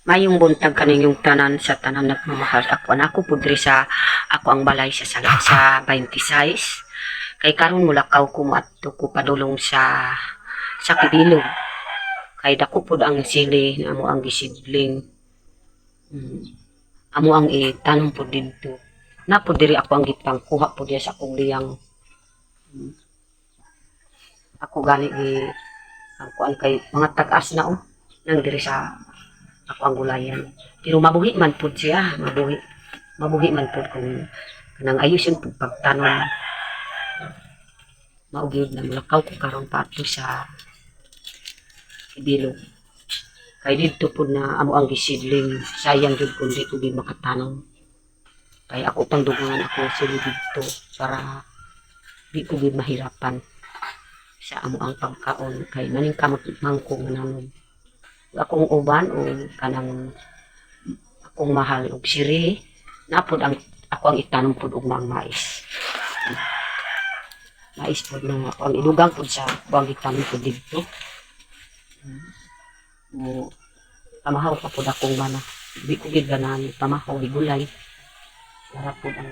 Mayong buntag kaninyong tanan sa tanan nagmamahal ako. Anako pudri sa ako ang balay sa sala sa 26. Kay karon mulakaw ko maadto ko padulong sa Kibilog. Kay dako pud ang sili na amo ang gisidling. Mm. Amo ang itanong pud didto. Na pud diri ako ang gipangkuha pud diya sa akong liyang. Mm. Ako gani ang kuan kay mga tag-as na nang diri sa ako ang gulayan. Pero mabuhi man pud siya, mabuhi man pud kung kanang ayusin pud pagtanom. Maugid na mulakaw ko karon pato sa Ibilog. Kay dito pud na amo ang gisidling, sayang jud kung di ko di makatanom. Kay ako pang dugangan ako sila dito para di ko di mahirapan sa amo ang pagkaon kay maning kamot mangkong nanon. Akong uban o kanang akong mahal og siri napod ang ako ang itanom pud og mga mais. Mais pud na ako ang idugang pud sa ako ang itanom pud dito. Mo pamahaw pa pud akong mana. Di ko gid ganahan pamahaw di gulay. Para pud ang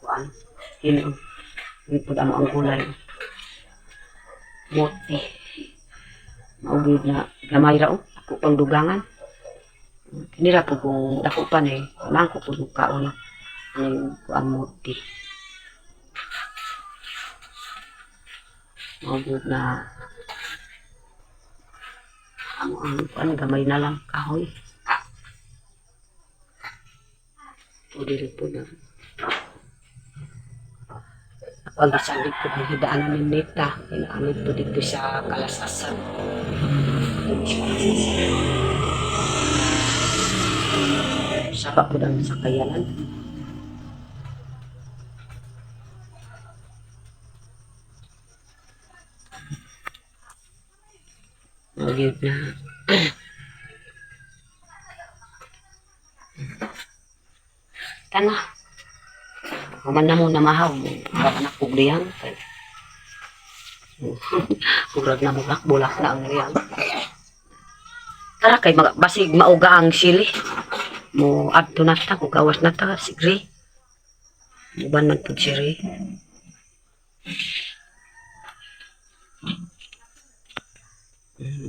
kuan hinon. Di pud amo ang gulay. Moti. Maugid na gamay ra ako pang dugangan. Nira po kung dako pa na mangko po yung kaon ng kuan moti. Maugid na ang kuan gamay na lang kahoy. O diri po na. Ako ang isangit po ng hidaan namin nita. Inaamit po dito sa Kalasasan. Saba po ng sakayanan. Magyud na. Tana. Kuman na mo na mahaw. Baka nakuglihan. Kurag na bulak na ang riyan. Tara kay basig mauga ang sili. Mo adto na ta, gawas na ta, sigri. Uban man po siri.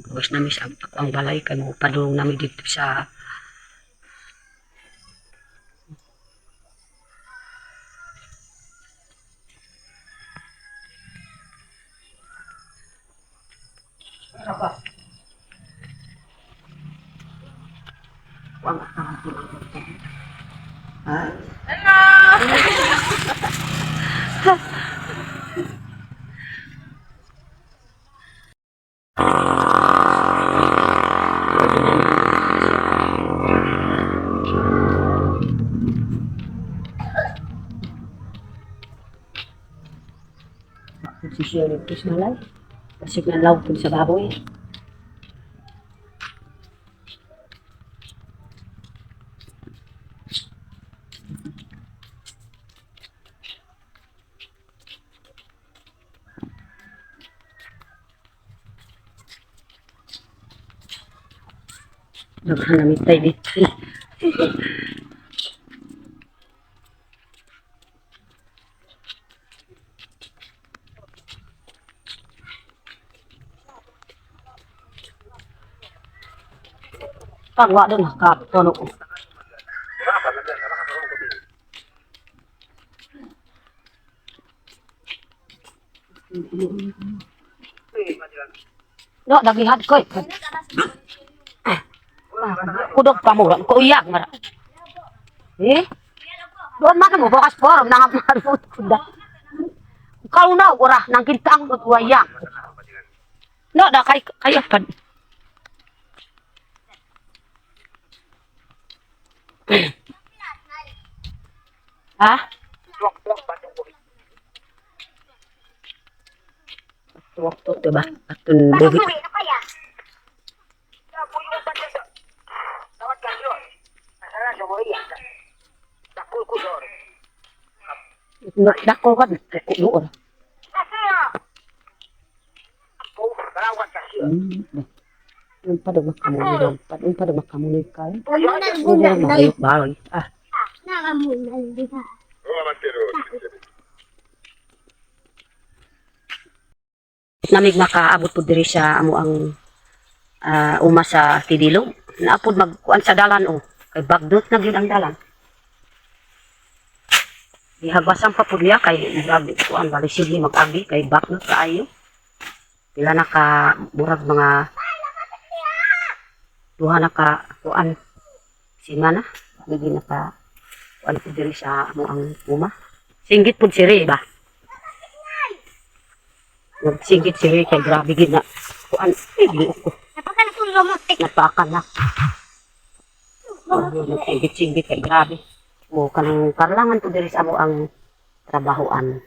Gawas namin sa ako ang balay kay mo padulong namin dito sa Wang sisiyo nito sa malay. Kasi nalaw po sa baboy. Naghanamit tayo dito. Pagwa doon, kaptono ko. No, dagihan ko eh. Kudog pamura, ko iyak mara. Eh? Doon man mo bukas forum nang marut kuda. Kau na ora nang kintang mo tuwayak. No, da kay pan. Ha? Waktu tu ba? Atun buhi. Dako kan doon. Yung pa daw makamuloy. Yung pa daw makamuloy ka. Bunan-bunan Yung dahil. baroy. Ah, Nakamunan di ba? namig makaabot po diri sa amo ang uma sa Tidilog. Naapod magkuan sa dalan o. Kay bagdot na gyud ang dalan. Ihagbasan pa po niya kay grabe kuan bali sige mag-agi kay baknot kaayo. Pila na ka murag mga duha na ka kuan semana. Hindi na ka kuan po diri sa amo ang uma. Singgit po siri ba? Nagsinggit siri kay grabe gid na kuan liok ko. Napakan ko romotik. Napakan na. Nagsinggit-singgit kay grabe. O kanang karlangan po diri sa amo ang trabahoan.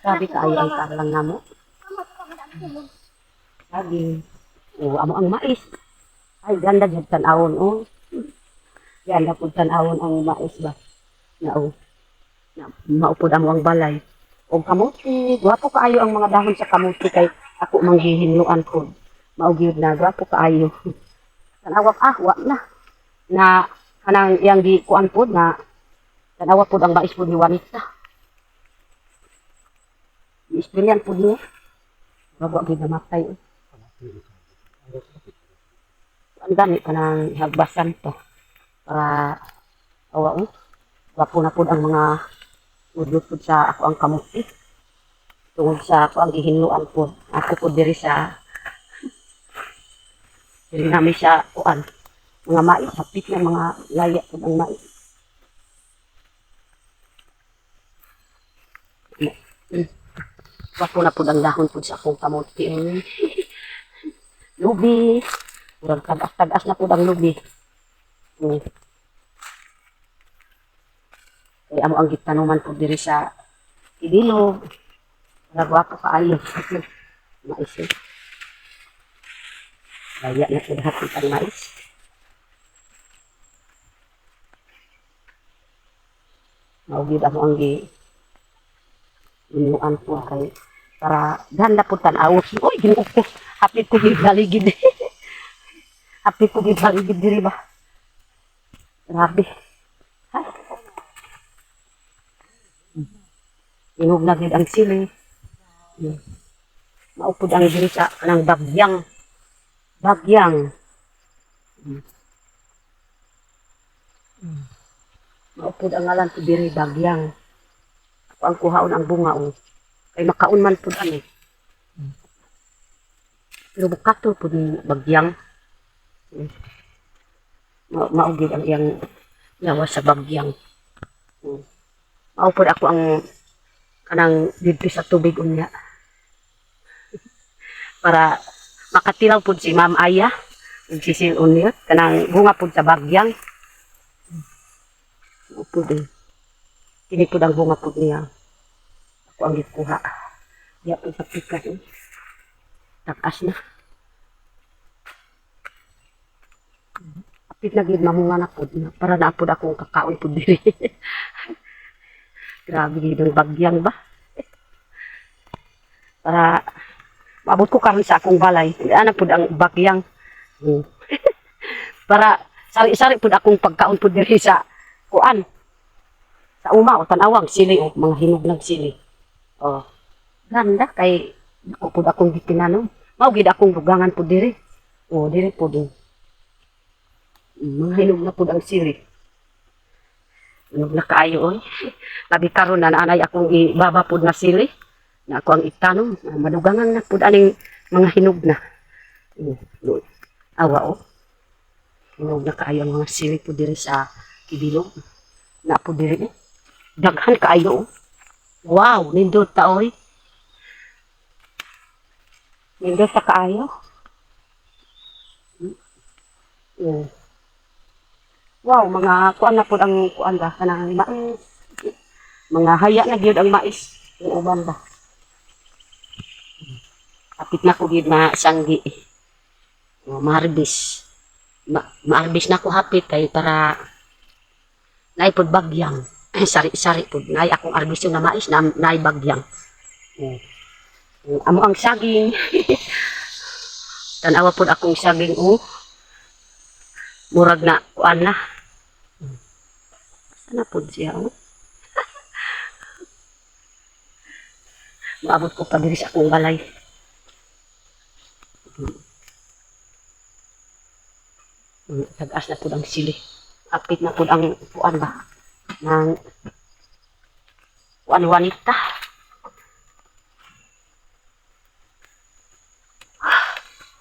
Sabi ka ay ang karlang namo. Sabi, amo ang mais. Ay ganda jud tan-awon oh. Ganda pud tan-awon ang mais ba. Na maupod amo ang balay. O kamuti, gwapo kaayo ang mga dahon sa kamuti kay ako manghihinluan ko. Mao gyud na gwapo kaayo. Tanawak wa na. Na kanang iyang di kuan pod na tanawa pod ang mais pod ni Juanita. Istoryan pod niya. Bago gid namatay. Ang gani kanang hagbasan to para awa wapo na pod ang mga udlot pod sa ako ang kamuti. Tungod sa ako ang gihinluan pod. Ako pod diri sa diri namin sa kuan mga mais, hapit na mga laya po ng mais. Wapo na po ang dahon po sa akong kamuti. Lubi. Murag tagas-tagas na po ang lubi. Kaya amo ang gitanuman po diri sa Tidilog. Wapo kaayo. Mais eh. Laya na po hapit ang mais. Maugid ako ang inuan po kay para ganda po tan-awos. Uy, ginuo ko. Hapit ko gid baligid. Hapit ko gid baligid diri ba. Grabe. Ay. Inog na gid ang sili. Maupod ang diri sa kanang bagyang. Bagyang. Maupod ang ngalan ko diri bagyang. Ako ang kuhaon ang bunga o. Kay makaon man pud ani. Pero bukato pud ni bagyang. Maugid ang iyang yawa sa bagyang. Maupod ako ang kanang didto sa tubig unya. Para makatilaw pud si Ma'am Aya. Ug si Sil Unyot kanang bunga pud sa bagyang. Upod eh. Kini po ang bunga po niya. Ako ang ikuha. Diya po sa pikas eh. Takas na. Apit na gid mamunga na po. Para naapod akong kakaon po diri. Grabe gid ang bagyang ba. Para maabot ko karon sa akong balay. Ana po ang bagyang. Para sari-sari po akong pagkaon po diri sa kuan sa uma o tanawang sili o mga hinog ng sili. Oh. Ganda kay ako pud akong gitinanom. Mao gid akong dugangan pud diri. Oh, diri pud. Mga hinog na pud ang sili. Hinog na kaayo oy. Labi karon na naanay akong ibaba pud na sili. Na ako ang itanom. Madugangan na pud aning mga hinog na. Awa o. Hinog na kaayo ang mga sili pud diri sa Tidilog. Na po diri. Daghan kaayo. Wow, nindot ta oy. Nindot ta kaayo. Wow, mga kuan na po ang kuan ba kanang mais. Mga haya na gyud ang mais. Yung uban ba. Kapit na ko gyud masanggi. Maharbis. Maarbis na ko hapit kay para naipod bagyang. Sari-sari po. Nay akong arbisyon na mais na nay bagyang. Amo ang saging. Tanawa po akong saging murag na kuan na. Sana po siya Maabot ko pa diri sa akong balay. Tagas na po ang sili. Apit na po ang kuan ba? Ng kuan wanita.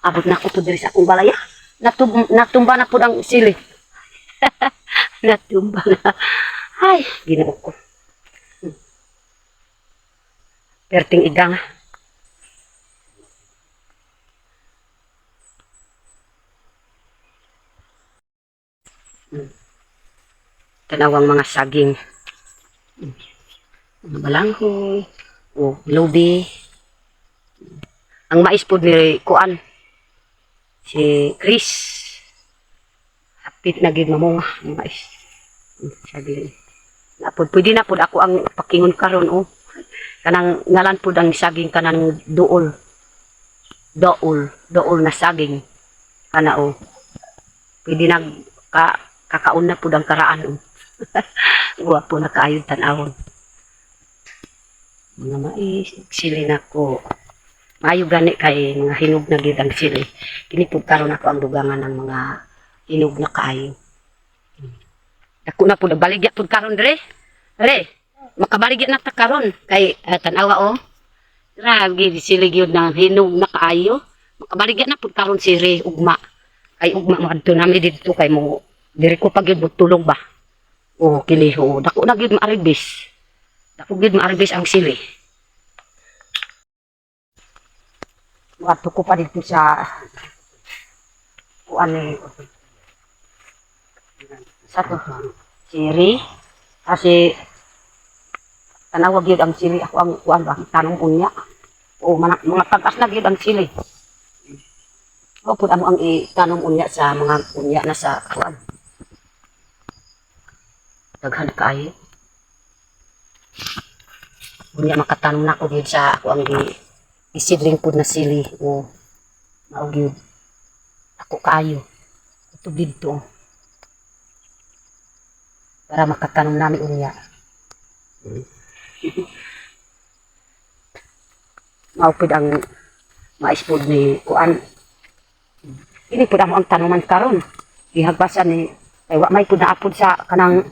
Abot na ko po diri sa akong balay. Natumba na po ang sili. Natumba na. Ay, ginoo ko. Perting idang. Tanawang mga saging. Mga balanghoy. Lubi. Ang mais po ni Kuan. Si Chris. Hapit na gid mamunga ang mais. Saging. Napod, pwede na po ako ang pakingon karon kanang ngalan po ang saging kanang dool na saging kana pwede na kakaon na po ang karaan guwapo na kaayod tanawon mga mais sili na ko maayo gani kay mga hinog na gid ang sili kini po karon ako ang dugangan ng mga hinog na kaayo dako na po baligya po karon re makabaligyan na ta karon kay tanawa grabe sila gyud nang hinog na kaayo makabaligyan na pud karon si Re ugma kay ugma madto nami didto kay mo diri ko pag gyud tulog ba kiliho dako na gyud maaribis ang sili wadto ko pa dito sa kuan sa to si Re kasi tanawag yun ang sili ako ang kuan ba tanong unya mga tagas na yun ang sili o pud ano ang itanong unya sa mga unya na sa kuan daghan kaayo unya makatanong na ko gyud sa ako ang isidling pud na sili mao gyud ako kaayo ito didto para makatanong nami unya maupod ang maispod ni kuan ini pud amo ang tanuman karon gihagbasan ni ay wa may pud naapod sa kanang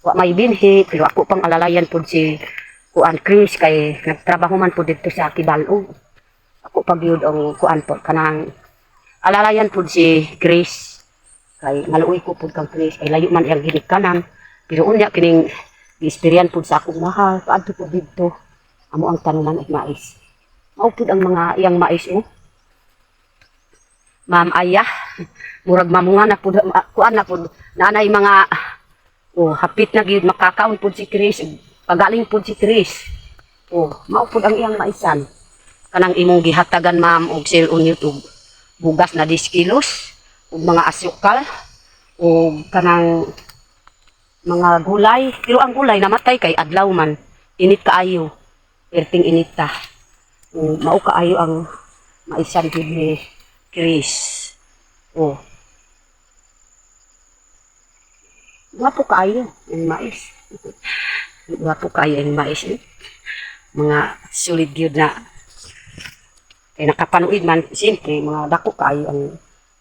wa may binhi pero ako pang alalayan pud si kuan Chris kay nagtrabaho man pud dito sa Kibalog ako pag yun ang kuan po kanang alalayan pud si Chris kay maluoy ko pud kang Chris kay layo man iyang ginikanan pero unya kining experience pud sa akong mahal paadto pud didto amo ang tanuman at mais mao pud ang mga iyang mais Ma'am Aya murag mamunga na pud kuan na pud nanay mga hapit na gyud makakaon pud si Chris pagaling pud si Chris mao pud ang iyang maisan kanang imong gihatagan ma'am og sale on YouTube bugas na 10 kilos ug mga asukal ug kanang mga gulay pero ang gulay namatay kay adlaw man init kaayo perting inita mao kaayo ang maisan gyud ni Chris wapo kaayo ang mais wapo kaayo ang mais mga solid gyud na kay nakapanuid man siyempre mga dako kaayo ang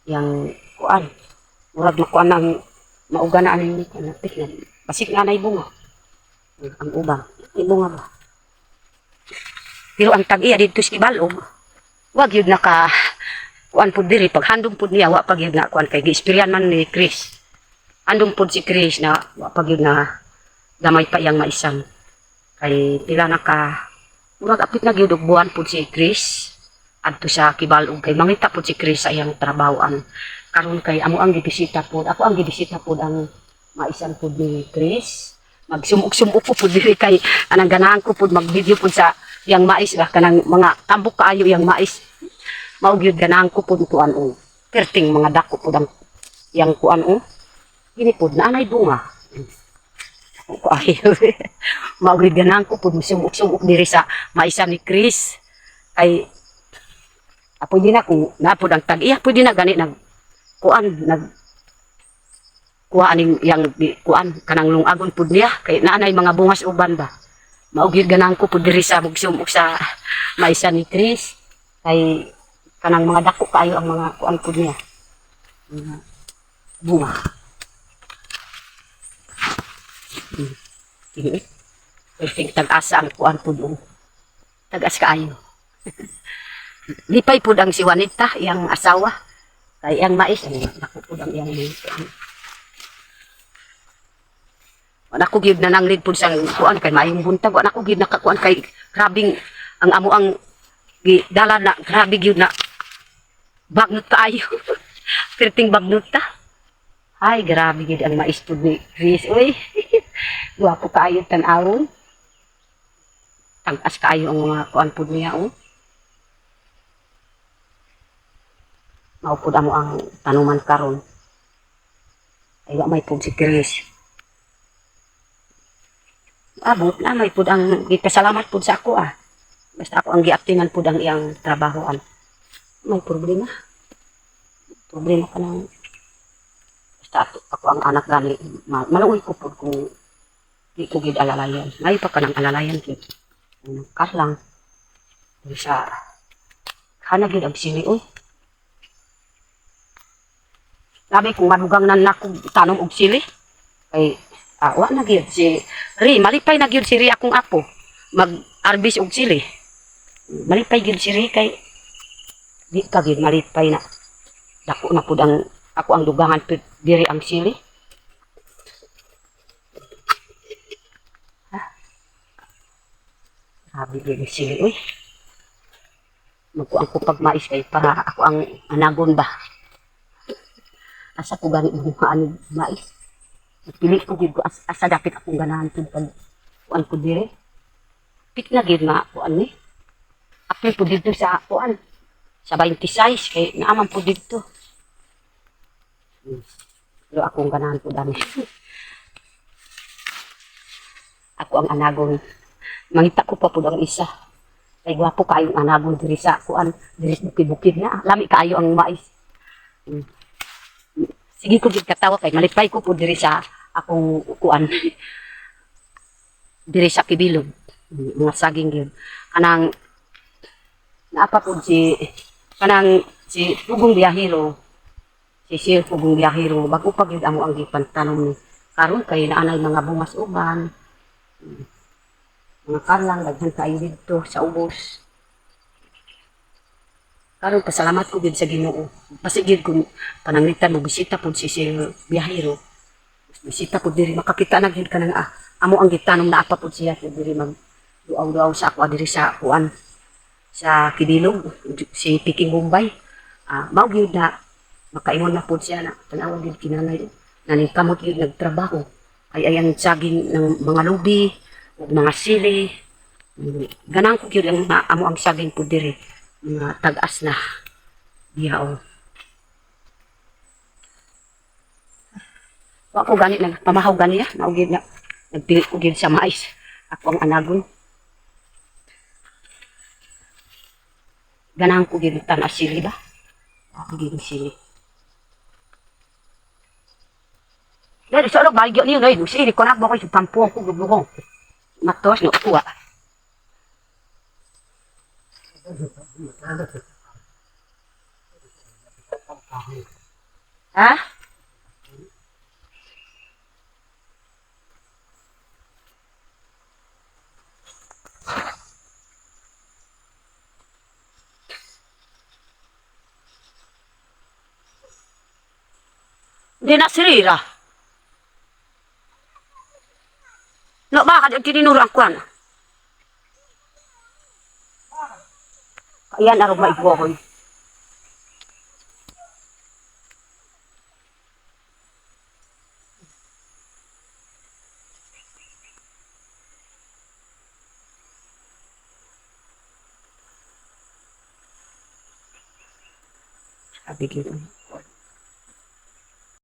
yang kuan murag makuan ang mauga na ano yung kanapit na basik na bunga ang ubang bunga ba pero ang tag-iya dito sa Kibalog wag yun naka kuan pud diri pag handom pud niya wa pag yun na kuan kay gi-experience man ni Chris handom pud si Chris na wa pag yun na gamay pa iyang maisan kay pila naka murag apit na gyud og buwan pud si Chris adto sa Kibalog kay mangita pud si Chris sa iyang trabahoan karon kay amo ang gibisita pud ako ang gibisita pud ang maisan pud ni Chris magsumuk-sumuk po pud diri kay anang ganahan ko pud mag-video pud sa yang mais ba kanang mga tambok kaayo yang mais mao gyud ganahan ko pud kuan perting mga dako pud ang yang kuan gini pud naanay bunga ko ayo mao gyud ganahan ko pud sumuk-sumuk diri sa maisan ni Chris ay Pwede na kung napod ang tag-iya, pwede na gani nag kuan kuha aning yang kuan kanang lungagon pud niya kay naanay mga bungas uban ba. Maugid ganang ko pud diri sa mugsum ug sa maisa ni Chris kay kanang mga dako kaayo ang mga kuan pud niya. Mga bunga. Perfect tag-asa ang kuan pud tag-as kaayo. Lipay pud ang si Juanita, iyang asawa. Kay iyang mais, ako pud ang iyang mais. Wala ko gid na nanglid pud sa kuan kay maayong buntag. Wala ko gid nakakuan kay grabing ang amo ang dala na grabe gyud na bagnot kaayo. Perting bagnot ta. Ay, grabe gid ang mais pud ni Chris. Uy. Guwapo kaayo tan-awon. Tag-as kaayo ang mga kuan pud niya oh. Maupod amo ang tanuman karon. Ay wa may pud si Chris. Abot na may pud ang gipasalamat pud sa ako ah. Basta ako ang giaktingan pud ang iyang trabahoan. May problema. Problema ka lang. Basta ako ang anak gani. Maluoy ko pud kung di ko gid alalayan. May pa ka ng alalayan kid. Nagkarlang. Sa kana gid ang sili oy. Sabi kung madugang na nako tanom og sili. Kay wa na gyud si Ri, malipay na gyud si Ri akong apo. Mag-arbis og sili. Malipay gyud si Ri kay di ka gyud malipay na. Dako na pud ang ako ang dugangan diri ang sili. Sabi gyud sili oy. Magkuang ko pag mais kay para ako ang anagon ba. Asa ko gani mo ani mais. Pili ko gid ko asa dapat akong ganahan pud pag kuan ko dire. Pit na gid na kuan ni. Apil pud dito sa kuan sa 26 kay naaman pud dito. Pero akong ganahan pud ani. Ako ang anagon. Mangita ko pa pud ang isa. Kay gwapo kaayo ang anagon diri sa kuan, diri sa bukid na. Lami kaayo ang mais. Sige ko gid katawa kay malipay ko po diri sa akong kuan diri sa Kibilog mga saging gyud kanang naapa po si kanang si Pugong Biyahero si Sir Pugong Biyahero bago pa gyud amo ang gipantanom ni karon kay naanay mga bungas uban mga karlang daghan kaayo didto sa ubos. Karon pasalamat ko gid sa Ginoo. Pasigid ko pananglitan mo bisita pud si Sir Biyahero. Bisita pud diri makakita na gid kanang amo ang gitanom na apa pud siya diri mag duaw-duaw sa ako diri sa kuan sa Kibilog si Piking Bombay. Mao gyud na makaingon na pud siya na tanawon gid kinanay naning kamot gyud nagtrabaho. Ay ayang saging ng mga lubi ug mga sili. Ganang ko gyud ang amo ang saging pud diri. Mga tag-as na dihaw. Wa ko gani nagpamahaw gani ya, naugid na nagpili ko gid sa mais. Ako ang anagon. Ganahan ko gid tan sili ba? Ako gid sili. Dali sa log baligyo niyo noy, sili ko na mo ko sa tampo ko gubugong. Matos no kuha. Ha? Di na sirira. No, bakit yung tininuro ang kwan? Ayan, araw maibuhoy. Sabi ko.